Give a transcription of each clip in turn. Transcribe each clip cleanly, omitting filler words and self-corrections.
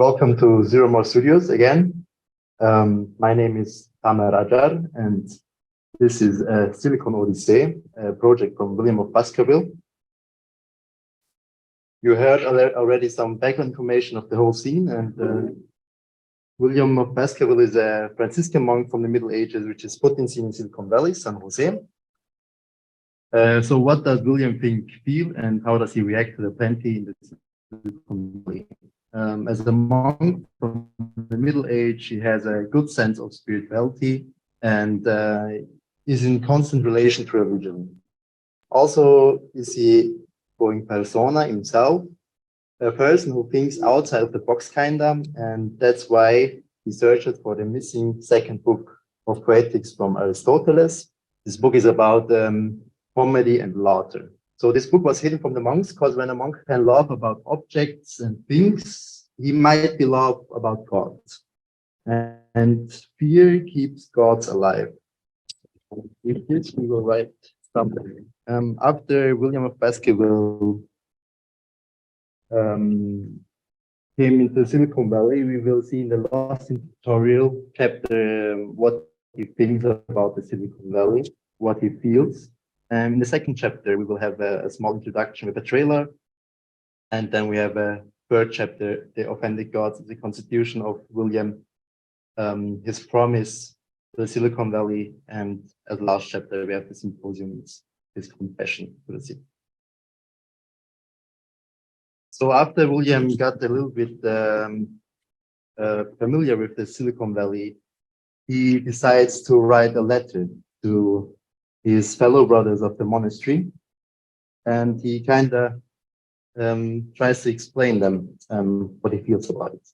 Welcome to Zero More Studios again. My name is Tamer Acar, and this is Sillicone Odissey, a project from William of Baskerville. You heard already some background information of the whole scene, and William of Baskerville is a Franciscan monk from the Middle Ages, which is put in scene in Silicon Valley, San Jose. So what does William think, feel, and how does he react to the plenty in the Silicon Valley? As a monk from the Middle Age, he has a good sense of spirituality and is in constant relation to religion. Also, is he going persona himself, a person who thinks outside of the box kinda, and that's why he searches for the missing second book of Poetics from Aristoteles. This book is about comedy and laughter. So this book was hidden from the monks because when a monk can laugh about objects and things, he might be laugh about God. And fear keeps gods alive. With this, we will write something. After William of Baskerville came into Silicon Valley, we will see in the last tutorial chapter what he thinks about the Silicon Valley, what he feels. In the second chapter, we will have a small introduction with a trailer. And then we have a third chapter, the authentic gods, the constitution of William, his promise to the Silicon Valley. And as last chapter, we have the symposium, his confession to the city. So after William got a little bit familiar with the Silicon Valley, he decides to write a letter to his fellow brothers of the monastery, and he kind of tries to explain them what he feels about it.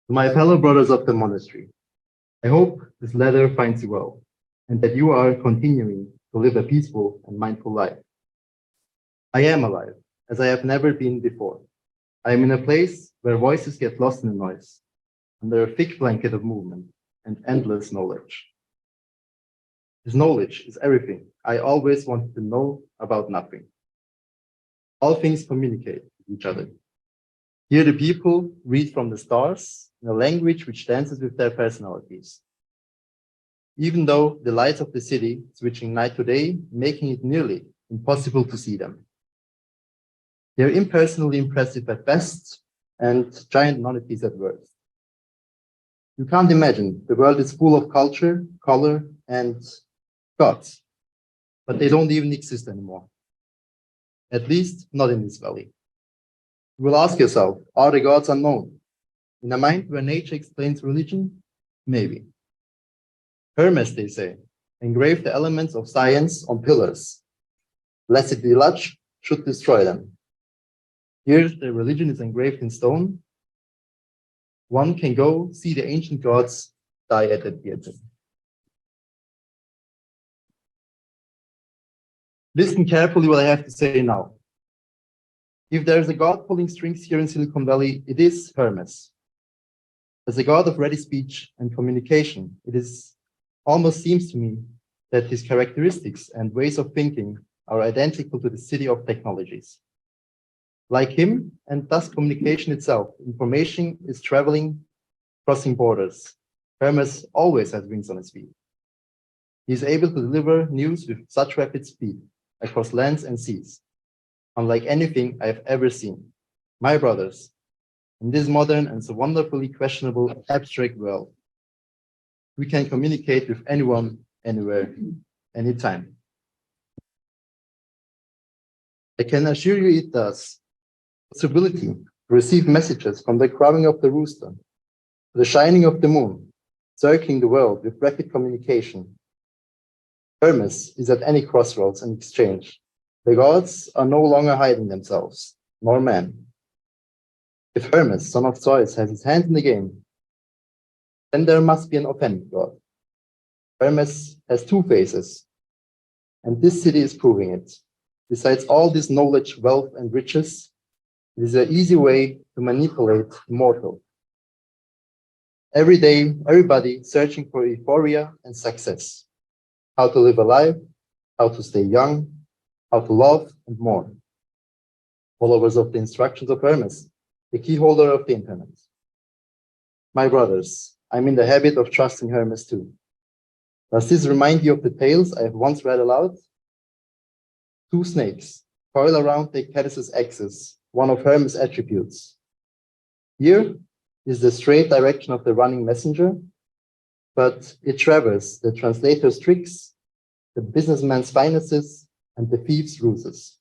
To my fellow brothers of the monastery, I hope this letter finds you well, and that you are continuing to live a peaceful and mindful life. I am alive, as I have never been before. I am in a place where voices get lost in the noise, under a thick blanket of movement and endless knowledge. This knowledge is everything I always wanted to know about nothing. All things communicate with each other. Here the people read from the stars in a language which dances with their personalities. Even though the lights of the city switching night to day, making it nearly impossible to see them. They are impersonally impressive at best and giant nonentities at worst. You can't imagine, the world is full of culture, color, and gods, but they don't even exist anymore. At least not in this valley. You will ask yourself, are the gods unknown? In a mind where nature explains religion? Maybe. Hermes, they say, engraved the elements of science on pillars. Lest it be large, should destroy them. Here the religion is engraved in stone. One can go see the ancient gods die at the theater. Listen carefully what I have to say now. If there is a god pulling strings here in Silicon Valley, it is Hermes. As a god of ready speech and communication, almost seems to me that his characteristics and ways of thinking are identical to the city of technologies. Like him, and thus communication itself, information is traveling, crossing borders. Hermes always has wings on his feet. He is able to deliver news with such rapid speed across lands and seas, unlike anything I have ever seen. My brothers, in this modern and so wonderfully questionable abstract world, we can communicate with anyone, anywhere, anytime. I can assure you it does. Possibility to receive messages from the crowing of the rooster, to the shining of the moon, circling the world with rapid communication. Hermes is at any crossroads and exchange. The gods are no longer hiding themselves, nor man. If Hermes, son of Zeus, has his hand in the game, then there must be an authentic god. Hermes has two faces, and this city is proving it. Besides all this knowledge, wealth, and riches, it is an easy way to manipulate the mortal. Every day, everybody searching for euphoria and success. How to live a life, how to stay young, how to love and more. followers of the instructions of Hermes, the key holder of the internet. My brothers, I'm in the habit of trusting Hermes too. Does this remind you of the tales I have once read aloud? Two snakes coil around the caddis's axis, one of Hermes' attributes. Here is the straight direction of the running messenger, but it traverses the translator's tricks, the businessman's finesses, and the thief's ruses.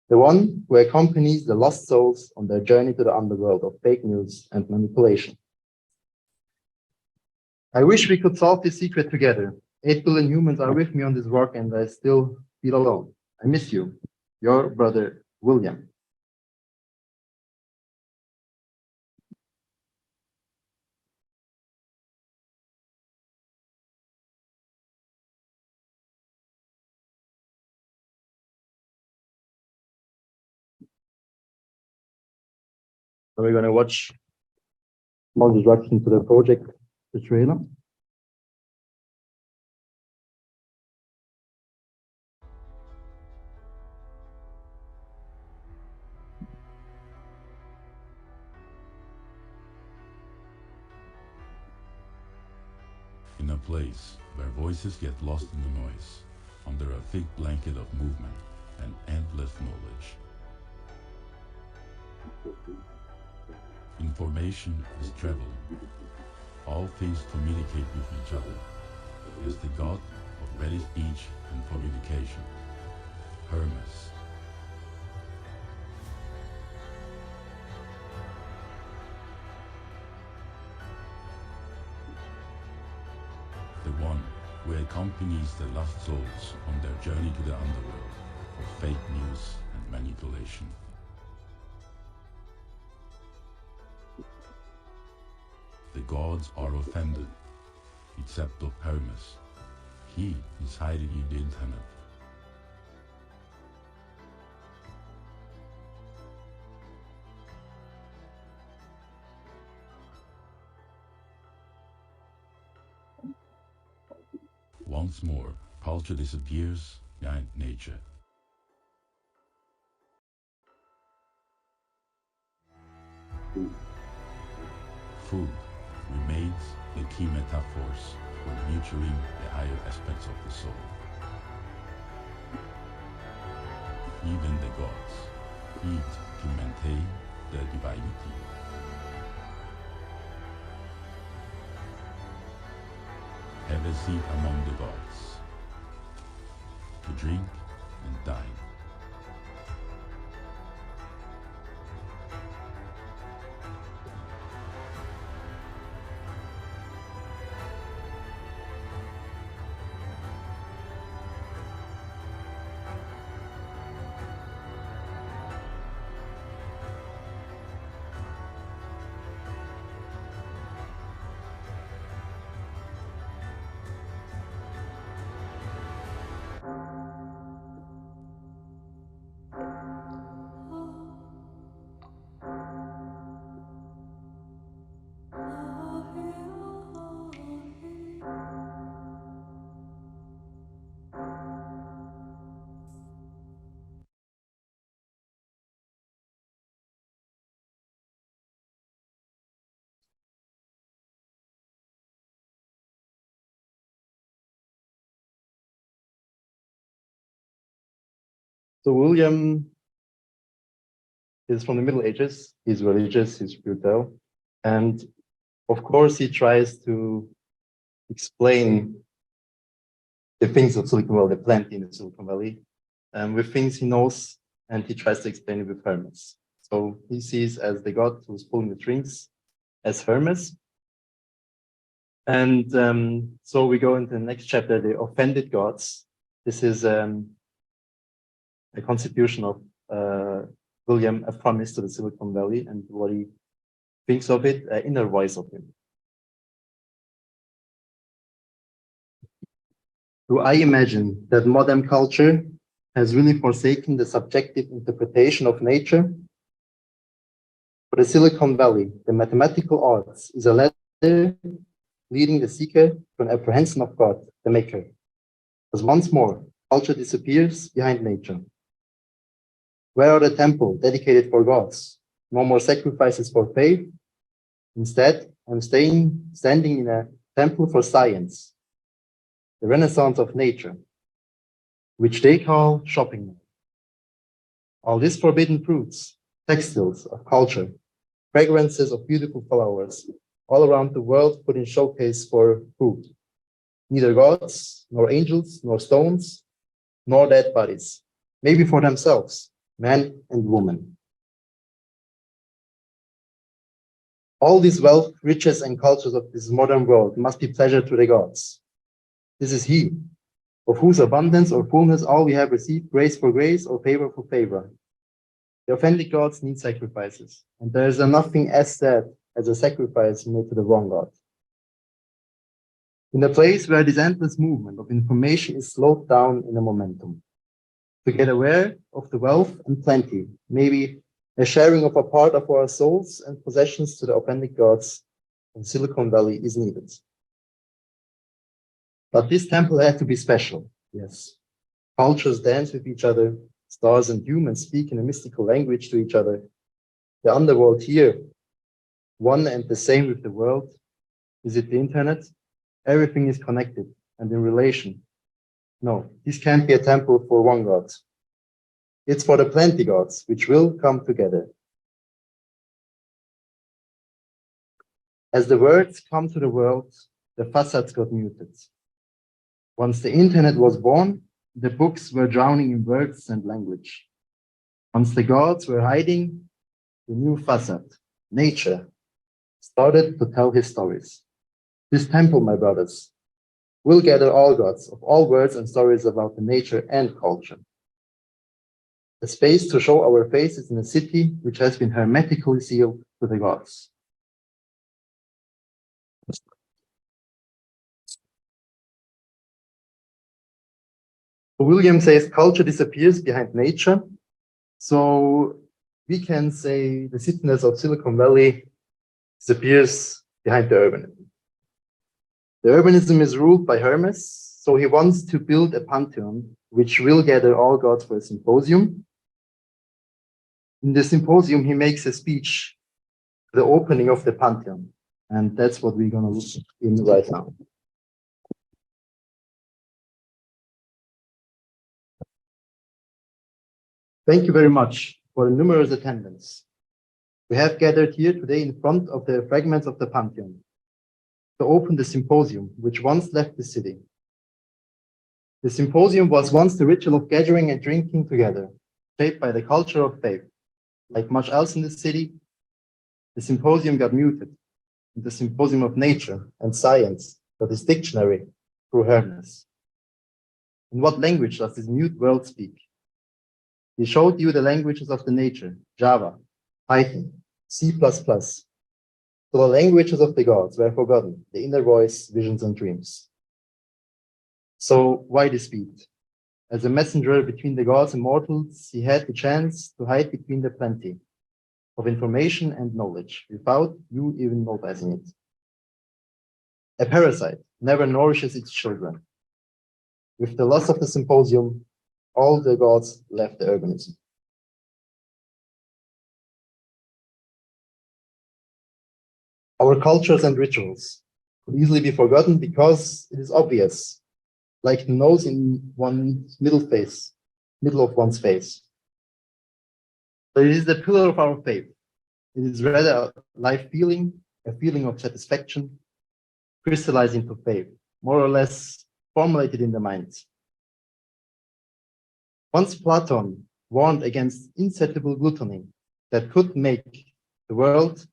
The one who accompanies the lost souls on their journey to the underworld of fake news and manipulation. I wish we could solve this secret together. 8 billion humans are with me on this work, and I still feel alone. I miss you. Your brother, William. So we're going to watch small introduction to the project, the trailer. In a place where voices get lost in the noise, under a thick blanket of movement and endless knowledge. Information is traveling. All things communicate with each other. Is the god of ready speech and communication, Hermes. The one who accompanies the lost souls on their journey to the underworld of fake news and manipulation. The gods are offended, except of Hermes. He is hiding in the internet. Once more, culture disappears behind nature. Food remains the key metaphors for nurturing the higher aspects of the soul. Even the gods eat to maintain their divinity. Have a seat among the gods, to drink and dine. So William is from the Middle Ages. He's religious, he's spiritual, and of course he tries to explain the things of Silicon Valley, the plant in the Silicon Valley, with things he knows, and he tries to explain it with Hermes. So he sees as the god who's pulling the strings as Hermes. And so we go into the next chapter, the offended gods. This is a contribution of William, a promise to the Silicon Valley, and what he thinks of it, inner voice of him. Do I imagine that modern culture has really forsaken the subjective interpretation of nature? For the Silicon Valley, the mathematical arts is a ladder leading the seeker to an apprehension of God, the maker. As once more, culture disappears behind nature. Where are the temples dedicated for gods? No more sacrifices for faith. Instead, I'm standing in a temple for science, the renaissance of nature, which they call shopping mall. All these forbidden fruits, textiles of culture, fragrances of beautiful flowers, all around the world put in showcase for food. Neither gods, nor angels, nor stones, nor dead bodies, maybe for themselves, man and woman. All this wealth, riches, and cultures of this modern world must be pleasure to the gods. This is He, of whose abundance or fullness all we have received grace for grace or favor for favor. The authentic gods need sacrifices, and there is nothing as sad as a sacrifice made to the wrong God. In a place where this endless movement of information is slowed down in a momentum, to get aware of the wealth and plenty, maybe a sharing of a part of our souls and possessions to the authentic gods of Silicon Valley is needed. But this temple had to be special, yes. Cultures dance with each other, stars and humans speak in a mystical language to each other. The underworld here, one and the same with the world. Is it the internet? Everything is connected and in relation. No, this can't be a temple for one God. It's for the plenty gods, which will come together. As the words come to the world, the facades got muted. Once the internet was born, the books were drowning in words and language. Once the gods were hiding, the new facade, nature, started to tell his stories. This temple, my brothers, will gather all gods of all words and stories about the nature and culture. A space to show our faces in a city which has been hermetically sealed to the gods. William says culture disappears behind nature. So we can say the cityness of Silicon Valley disappears behind the urbanism. The urbanism is ruled by Hermes, so he wants to build a pantheon which will gather all gods for a symposium. In the symposium, he makes a speech, the opening of the pantheon, and that's what we're going to look in right now. Thank you very much for the numerous attendance. We have gathered here today in front of the fragments of the pantheon to open the symposium, which once left the city. The symposium was once the ritual of gathering and drinking together, shaped by the culture of faith. Like much else in the city, the symposium got muted, and the symposium of nature and science got its dictionary through Hermes. In what language does this mute world speak? He showed you the languages of the nature, Java, Python, C++. So the languages of the gods were forgotten, the inner voice, visions, and dreams. So why this beat? As a messenger between the gods and mortals, he had the chance to hide between the plenty of information and knowledge without you even noticing it. A parasite never nourishes its children. With the loss of the symposium, all the gods left the urbanism. Our cultures and rituals could easily be forgotten because it is obvious, like the nose in one's middle of one's face. But it is the pillar of our faith. It is rather a life feeling, a feeling of satisfaction, crystallized into faith, more or less formulated in the mind. Once Platon warned against insatiable gluttony that could make the world,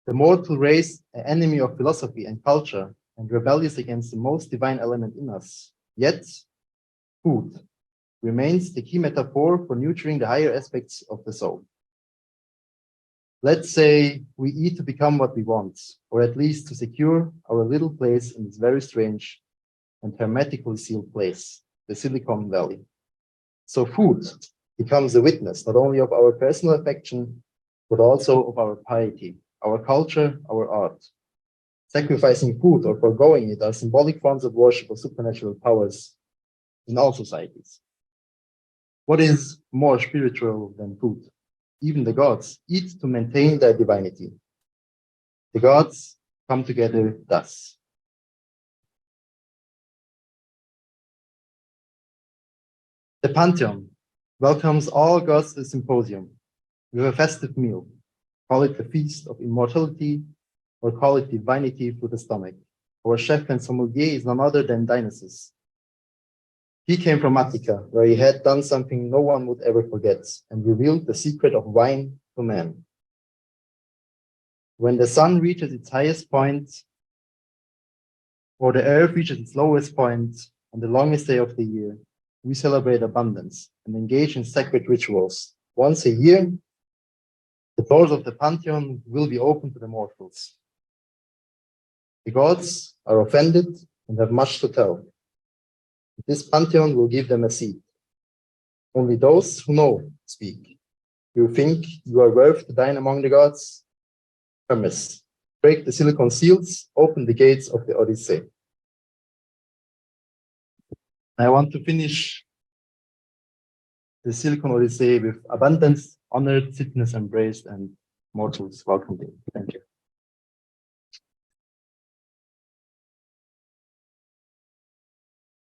the mortal race, an enemy of philosophy and culture, and rebellious against the most divine element in us. Yet, food remains the key metaphor for nurturing the higher aspects of the soul. Let's say we eat to become what we want, or at least to secure our little place in this very strange and hermetically sealed place, the Silicon Valley. So food becomes a witness not only of our personal affection, but also of our piety, our culture, our art. Sacrificing food or foregoing it are symbolic forms of worship of supernatural powers in all societies. What is more spiritual than food? Even the gods eat to maintain their divinity. The gods come together thus. The Pantheon welcomes all gods to the symposium with a festive meal. Call it the feast of immortality or call it divinity for the stomach. Our chef and sommelier is none other than Dionysus. He came from Attica, where he had done something no one would ever forget and revealed the secret of wine to man. When the sun reaches its highest point, or the earth reaches its lowest point on the longest day of the year, we celebrate abundance and engage in sacred rituals. Once a year, the doors of the Pantheon will be open to the mortals. The gods are offended and have much to tell. This Pantheon will give them a seat. Only those who know speak. You think you are worth to dine among the gods? Hermes, break the silicon seals, open the gates of the Odyssey. I want to finish the Sillicone Odyssey with abundance, honored, sickness embraced, and mortals welcomed in. Thank you.